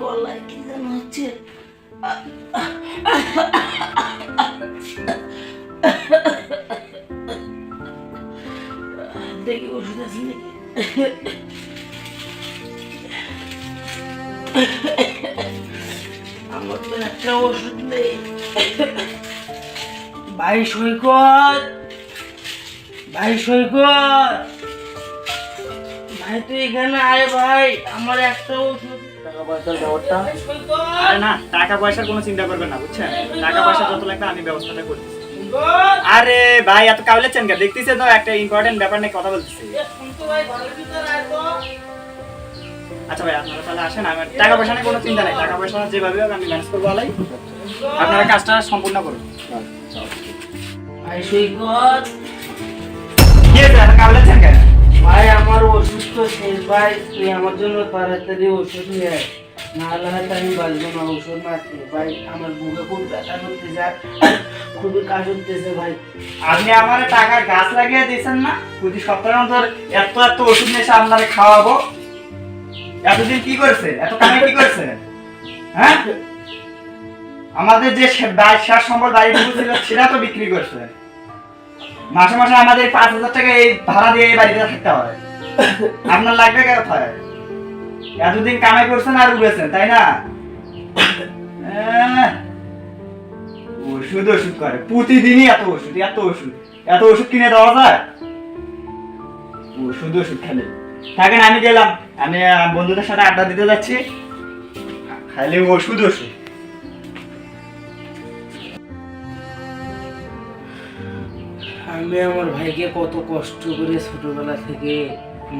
গলায় কি যেন হচ্ছে। দেখি ওষুধ আছে নাকি। আমার তো একটা ওষুধ নেই। ভাই সৈকত, ভাই সৈকত, ভাই তুই এখানে আয় ভাই, আমার একটা ওষুধ। টাকা পয়সার ব্যাপারটা আরে না, টাকা পয়সার কোনো চিন্তা করবেন না, বুঝছেন? টাকা পয়সা যত লাগবে আমি ব্যবস্থাটা করতেছি। আরে ভাই এত কাউলেছেন কেন? দেখতেছে তো একটা ইম্পর্টেন্ট ব্যাপার নিয়ে কথা বলতেছি। আচ্ছা ভাই আপনারা তাহলে আসেন, আমার টাকা পয়সা নিয়ে কোনো চিন্তা নাই, টাকা পয়সা যেভাবে হোক আমি ম্যানেজ করবো। আলাই আপনারা কাজটা সম্পূর্ণ করুন। ভাই সৈকত, কি হয়েছে এত কাউলেছেন কেন? ভাই আমার ওষুধ তো শেষ ভাই, তুই আমার জন্য তাড়াতাড়ি ওষুধ নিয়ে আয়, নাহলে হয়তো আমি বাঁচবো না ওষুধ না খেয়ে। ভাই আমার বুকে খুব ব্যথা করতেছে, আর খুবই কাজ উঠতেছে ভাই। আপনি আমার টাকা গাছ লাগিয়ে দিয়েছেন না, প্রতি সপ্তাহের মধ্যে এত এত ওষুধ নিয়ে এসে আপনাকে খাওয়াবো। এতদিন কি করছে, এত কামে কি করছে? হ্যাঁ, আমাদের যে শেষ সম্বল বাড়িটুকু ছিল সেটা তো বিক্রি করছে। মাসে মাসে আমাদের 5,000 টাকা এই ভাড়া দিয়ে এই বাড়িতে থাকতে হয়। আপনার লাগবে কেন? এতদিন কামাই করছেন আর উড়েছেন, তাই না? ওষুধ ওষুধ করে প্রতিদিনই, এত ওষুধ এত ওষুধ এত ওষুধ কিনে দেওয়া যায়? ওষুধ ওষুধ খালি থাকেন। আমি গেলাম, আমি বন্ধুদের সাথে আড্ডা দিতে যাচ্ছি, খালি ওষুধ ওষুধ। আমি আমার ভাইকে কত কষ্ট করে ছোটবেলা থেকে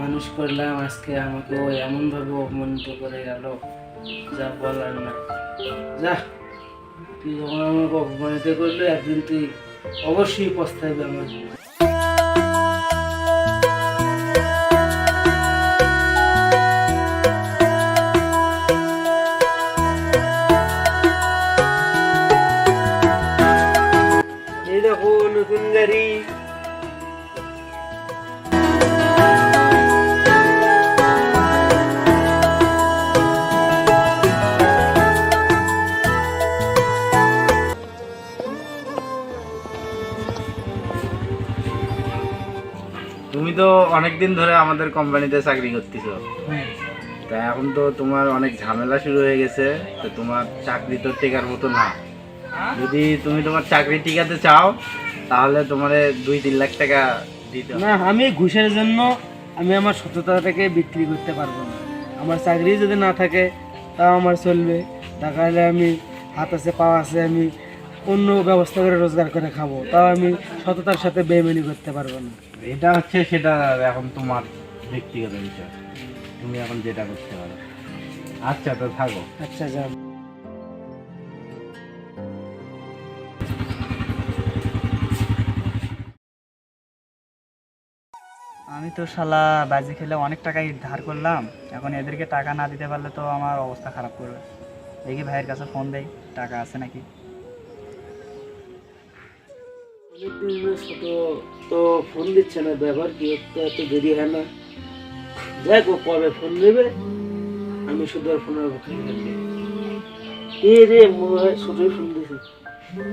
মানুষ করলাম, আজকে আমাকে ও এমন ভাবে অপমানিত করে গেল, যা বলার না। যা, তুই যখন আমাকে অপমানিত করলো, একদিন তুই অবশ্যই পস্তাবি আমার। এই দেখো নতুন গাড়ি। তুমি তো অনেকদিন ধরে আমাদের কোম্পানিতে চাকরি করতেছো, তা এখন তো তোমার অনেক ঝামেলা শুরু হয়ে গেছে, তো তোমার চাকরি তো টেকার মতো না। যদি তুমি তোমার চাকরি টিকাতে চাও তাহলে তোমার 2-3 লাখ টাকা দিতে হবে। না, আমি ঘুষের জন্য আমি আমার সততাটাকে বিক্রি করতে পারবো না। আমার চাকরি যদি না থাকে তাও আমার চলবে, টাকা হলে আমি হাত আছে পা আছে, আমি অন্য ব্যবস্থা করে রোজগার করে খাবো, তাও আমি সততার সাথে বেইমানি করতে পারবো না। এটা হচ্ছে সেটা এখন তোমার ব্যক্তিগত বিষয়, তুমি এখন যেটা করতে পারো। আচ্ছা, তো থাকো। আচ্ছা যাও। আমি তো শালা বাজি খেলে অনেক টাকাই ধার করলাম, এখন এদেরকে টাকা না দিতে পারলে তো আমার অবস্থা খারাপ করবে। দেখি ভাইয়ের কাছে ফোন দেই, টাকা আছে নাকি। ছোট তো ফোন দিচ্ছে না, ব্যবহার কি এত দেরি হয় না? যাই গো, কবে ফোন দেবে? আমি শুধু আর ফোনের অপেক্ষা থাকি। এ রে, মনে হয় ছোটই ফোন দিছে।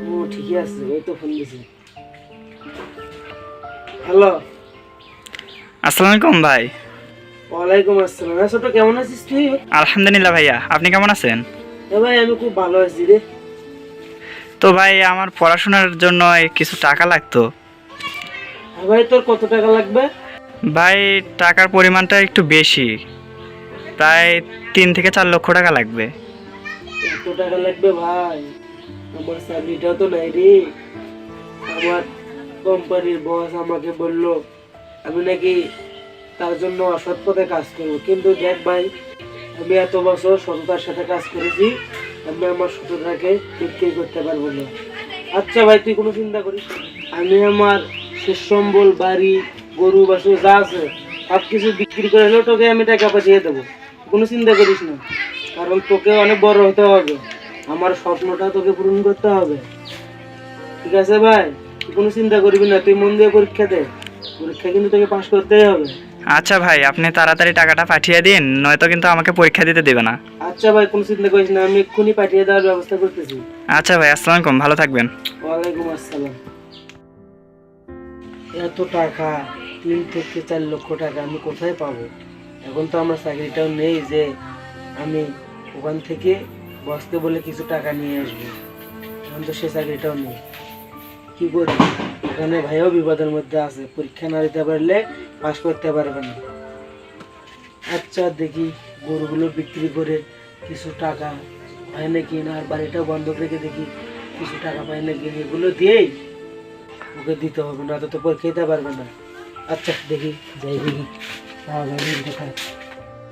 ও ঠিকই আছে, ওই তো ফোন দিছে। হ্যালো, আসসালামু আলাইকুম ভাই। ওয়ালাইকুম আসসালাম। হ্যাঁ ছোট, কেমন আছিস তুই? আলহামদুলিল্লাহ ভাইয়া, আপনি কেমন আছেন? হ্যাঁ ভাই, আমি খুব ভালো আছি রে। তো ভাই আমার পড়াশোনার জন্য কিছু টাকা লাগতো। হ্যাঁ ভাই, তোর কত টাকা লাগবে? ভাই টাকার পরিমাণটা একটু বেশি, প্রায় 3 থেকে 4 লক্ষ টাকা লাগবে। কত টাকা লাগবে ভাই? আমার চাকরিটাও তো নাই রে। আমার কোম্পানির বস আমাকে বললো আমি নাকি তার জন্য অসৎ পথে কাজ করবো, কিন্তু দেখ ভাই, আমি এত বছর সততার সাথে কাজ করেছি, আমি আমার সততাকে বিক্রি করতে পারবো না। আচ্ছা ভাই, তুই কোনো চিন্তা করিস না। আমি আমার শেষ সম্বল, বাড়ি, গরু বাছুর যা আছে সব কিছু বিক্রি করে হলেও তোকে আমি টাকা পাঠিয়ে দেবো, কোনো চিন্তা করিস না। কারণ তোকে অনেক বড় হতে হবে, আমার স্বপ্নটা তোকে পূরণ করতে হবে। ঠিক আছে ভাই, তুই কোনো চিন্তা করবি না, তুই মন দিয়ে পরীক্ষা দে, পরীক্ষা কিন্তু তোকে পাস করতেই হবে। আচ্ছা ভাই, আপনি তাড়াতাড়ি টাকাটা পাঠিয়ে দিন, নয়তো কিন্তু আমাকে পরীক্ষা দিতে দেবে না। আচ্ছা ভাই, কোনো চিন্তা করিস না, আমি এক্ষুনি পাঠিয়ে দেওয়ার ব্যবস্থা করতেছি। আচ্ছা ভাই, আসসালামু আলাইকুম, ভালো থাকবেন। ওয়ালাইকুম আসসালাম। এত টাকা, 3 থেকে 4 লক্ষ টাকা আমি কোথায় পাবো? এখন তো আমার চাকরিটাও নেই যে আমি ওখান থেকে বসতে বলে কিছু টাকা নিয়ে আসবো। এখন তো সে চাকরিটাও নেই, কি করি? ওখানে ভাইও বিপদের মধ্যে আছে, পরীক্ষা না দিতে পারলে পাস করতে পারবে না। আচ্ছা দেখি, গরুগুলো বিক্রি করে কিছু টাকা পাই নাকি, না আর বাড়িটা বন্ধক রেখে দেখি কিছু টাকা পাই নাকি, এগুলো দিয়েই ওকে দিতে হবে, না তো পরীক্ষা দিতে পারবে না। আচ্ছা দেখি, যাই দেখি পাওয়া যাবে কোথায়।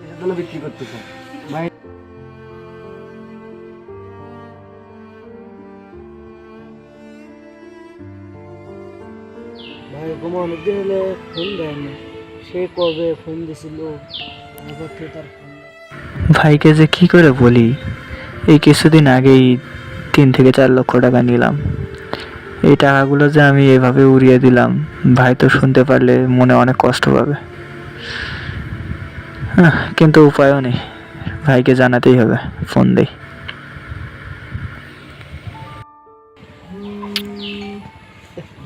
এটার জন্য বিক্রি করতেছে ভাই। ভাই ঘুমা অনেকদিন হলে ফোন দেয় না, সে কবে ফোন দিছিল, তারপর থেকে তার ফোন নেই। ভাইকে যে কি করে বলি, এই কিছুদিন আগেই 3 থেকে 4 লক্ষ টাকা নিলাম। এই টাকাগুলো যে আমি এভাবে উড়িয়ে দিলাম, ভাই তো শুনতে পারলে মনে অনেক কষ্ট পাবে। কিন্তু উপায়ও নেই, ভাইকে জানাতেই হবে। ফোন দেই।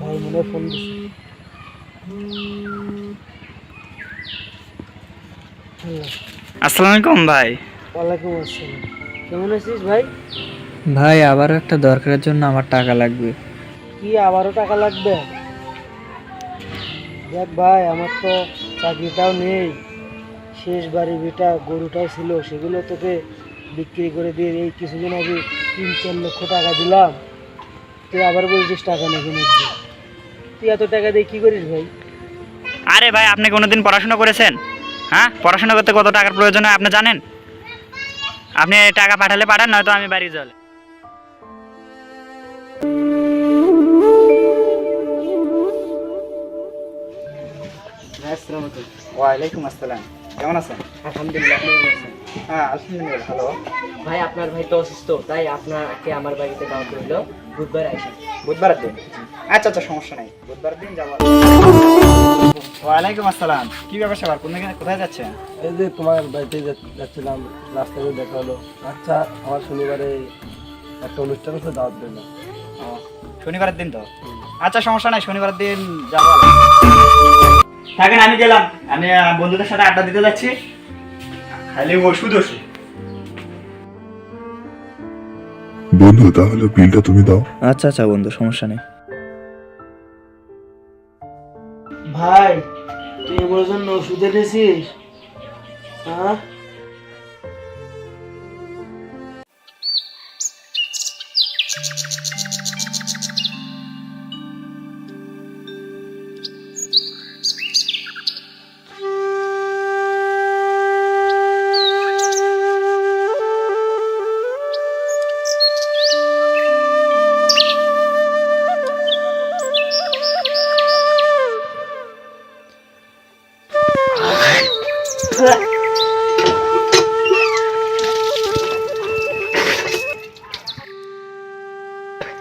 ভাই মনে হয় ফোন দিছে। হ্যালো। আসসালামু আলাইকুম ভাই। ওয়ালাইকুম আসসালাম। কেমন আছিস ভাই? ভাই আবারও একটা দরকারের জন্য আমার টাকা লাগবে। কি আবারও টাকা লাগবে? দেখ ভাই, আমার তো চাকরিটাও নেই, শেষ বাড়ি বেটা গরুটাও ছিল, সেগুলো তোকে বিক্রি করে দিয়ে এই কিছুদিন আগে 3-4 লক্ষ টাকা দিলাম, তুই আবার বলছিস টাকা নাকি নিচ্ছি। তুই এত টাকা দিয়ে কি করিস ভাই? আরে ভাই, আপনি কোনোদিন পড়াশোনা করেছেন? হ্যাঁ, পড়াশোনা করতে কত টাকার প্রয়োজন হয় আপনি জানেন? আপনি টাকা পাঠালে পাঠান, নয়তো আমি বাড়ি চলে। আসসালামু আলাইকুম। ওয়ালাইকুম আসসালাম, কেমন আছেন? আলহামদুলিল্লাহ, আপনি কেমন আছেন? হ্যাঁ আলহামদুলিল্লাহ ভালো। ভাই আপনার ভাই তো অসুস্থ, তাই আপনাকে আমার বাড়িতে দাওয়াত রইল, বুধবার আসেন। বুধবার দিন? আচ্ছা আচ্ছা, সমস্যা নাই, বুধবার দিন যাবো। ওয়ালাইকুম আসসালাম, কি ব্যাপার স্যাপার, কোথায় যাচ্ছেন? এই যে তোমার বাড়িতে যাচ্ছিলাম, রাস্তায় দেখা হলো। আচ্ছা, আমার শনিবারে একটা অনুষ্ঠান আছে, দাওয়াত রইল। ও, শনিবারের দিন তো? আচ্ছা সমস্যা নাই, শনিবারের দিন যাবো। থাকেন, আমি গেলাম, আমি বন্ধুদের সাথে আড্ডা দিতে যাচ্ছি, খালি ওষুধ ওষুধ। বন্ধু, তাহলে বিলটা তুমি দাও। আচ্ছা আচ্ছা বন্ধু, সমস্যা নেই। ভাই, তুই আমার জন্য ওষুধ এনেছিস? হ্যাঁ,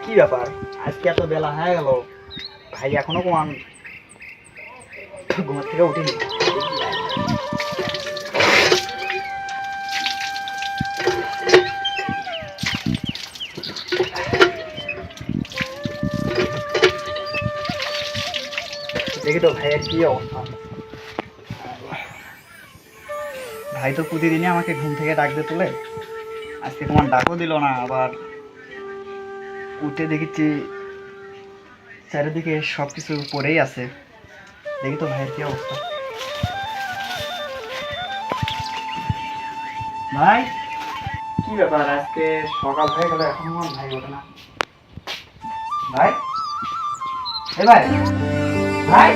কি ব্যাপার, আজকে এত বেলা হয়ে গেল, ভাই এখনো ঘুমার থেকে উঠিনি। দেখি তো ভাইয়ের কি অবস্থা। ভাই তো প্রতিদিনই আমাকে ঘুম থেকে ডাকতে তুলে, আজকে তোমার ডাকও দিল না, আবার উঠে দেখেছি চারিদিকে সবকিছু পড়েই আছে। দেখি তো ভাইয়ের কি অবস্থা। ভাই, কি ব্যাপার, আজকে সকাল হয়ে গেল এখন ভাই ওঠে না। ভাই, এ ভাই, ভাই,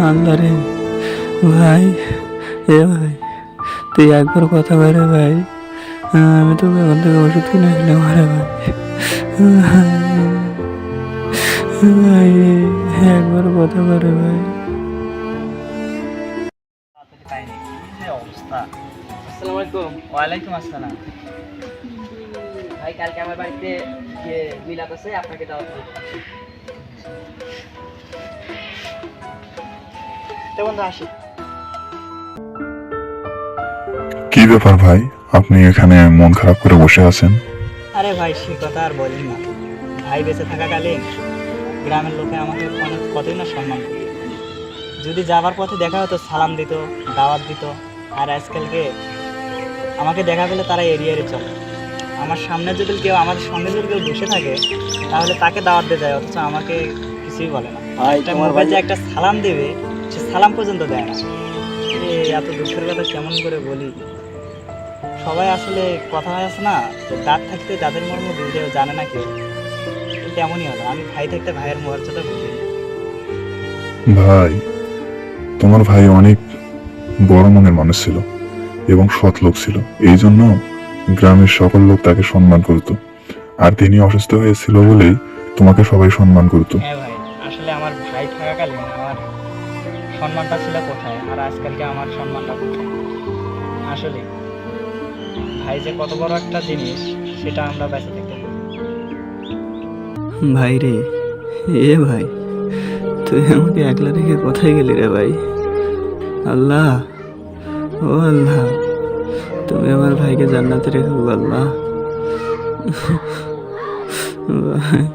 আল্লাহ রে ভাই, এ ভাই তুই একবার কথা বলে ভাই, আমি তোকে এখন থেকে ওষুধ কিনে খেলে মারে ভাই। ভাই একবার কথা বলে ভাই। পাইনি, কি অবস্থা। আসসালামু আলাইকুম। ওয়ালাইকুম আসসালাম। ভাই, কালকে আমার বাড়িতে যে বিলাত আছে, আপনাকে দাওয়াত রইল। তো বন্ধু আসি। কি ব্যাপার ভাই, আপনি এখানে মন খারাপ করে বসে আছেন? আরে ভাই সে কথা আর বলেন না। ভাই বেঁচে থাকাকালীন গ্রামের লোকে আমাকে কতই না সম্মান করত। যদি যাবার পথে দেখা হতো সালাম দিত, দাওয়াত দিত। আর আজকালকে আমাকে দেখা পেলে তারা এড়িয়ে চলে। আমার সামনে যদি কেউ, আমাদের সঙ্গে যদি কেউ বসে থাকে, তাহলে তাকে দাওয়াত দিয়ে যায়, অথচ আমাকে কিছুই বলে না। ভাই একটা তোমার মোবাইল ভাই যে একটা সালাম দেবে, সে সালাম পর্যন্ত দেয় না। এত দুঃখের কথা কেমন করে বলি। সবাই আসলে কথা আছে না, যে দাঁত থাকতে দাঁতের মর্ম বুঝেও জানে না কেউ। তেমনই হলো, আমি ভাই থাকতে ভাইয়ের মর্যাদা বুঝি। ভাই, তোমার ভাই অনেক বড় মনের মানুষ ছিল এবং সৎ লোক ছিল, এই জন্য গ্রামের সকল লোক তাকে সম্মান করত। আর তিনি অসুস্থ হয়েছিল বলেই তোমাকে সবাই সম্মান করত। হ্যাঁ ভাই, আসলে আমার ভাই থাকাকালীন আমার সম্মানটা ছিল কোথায়, আর আজকালকে আমার সম্মানটা কোথায়। আসলে ভাই যে কত বড় একটা জিনিস, সেটা আমরা বেঁচে থাকতে পারি। ভাই রে, এ ভাই, তুই আমাকে একলা রেখে কোথায় গেলি রে ভাই? আল্লাহ, ও আল্লাহ, তুমি আমার ভাইকে জান্নাতে রেখো আল্লাহ। ভাই